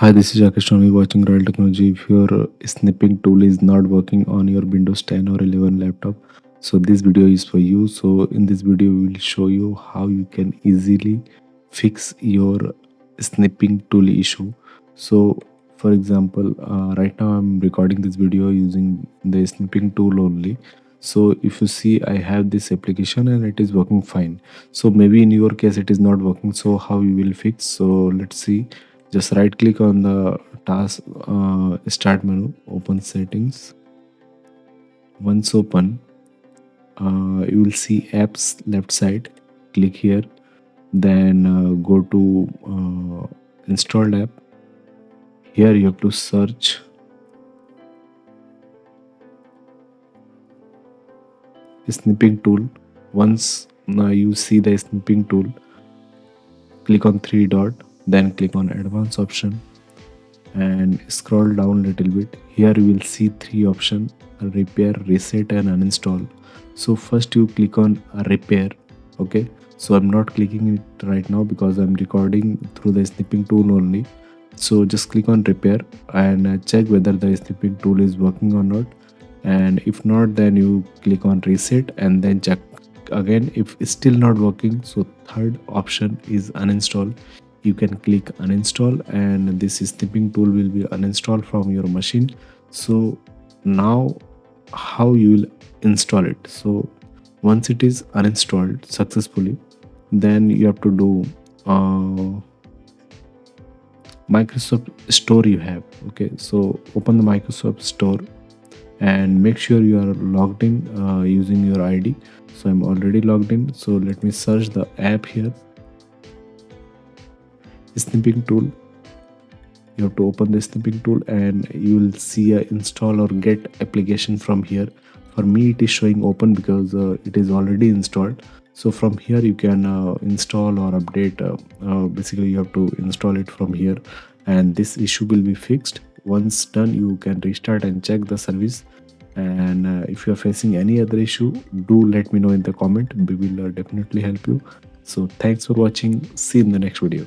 Hi, this is Rakesh Swami watching Royal Technology. If your snipping tool is not working on your Windows 10 or 11 laptop, so this video is for you. So in this video, we will show you how you can easily fix your snipping tool issue. So for example, right now I'm recording this video using the snipping tool only. So if you see, I have this application and it is working fine. So maybe in your case it is not working. So how you will fix? So let's see. Just right click on the task start menu, open settings. Once open, you will see apps left side. Click here, then go to installed app. Here you have to search snipping tool. Once you see the snipping tool, click on three dot, then click on advanced option and scroll down little bit. Here you will see three options: repair, reset and uninstall. So first you click on repair. Okay, so I'm not clicking it right now because I'm recording through the snipping tool only. So just click on repair and check whether the snipping tool is working or not, and if not, then you click on reset and then check again. If it's still not working, so third option is uninstall. You can click uninstall and this snipping tool will be uninstalled from your machine. So now how you will install it? So once it is uninstalled successfully, then you have to do Microsoft Store you have. Okay, so open the Microsoft Store and make sure you are logged in using your ID. So I'm already logged in, so let me search the app here, snipping tool. You have to open the snipping tool and you will see a install or get application from here. For me it is showing open because it is already installed. So from here you can install or update. Basically you have to install it from here and this issue will be fixed. Once done, you can restart and check the service. And if you are facing any other issue, do let me know in the comment. We will definitely help you. So thanks for watching. See you in the next video.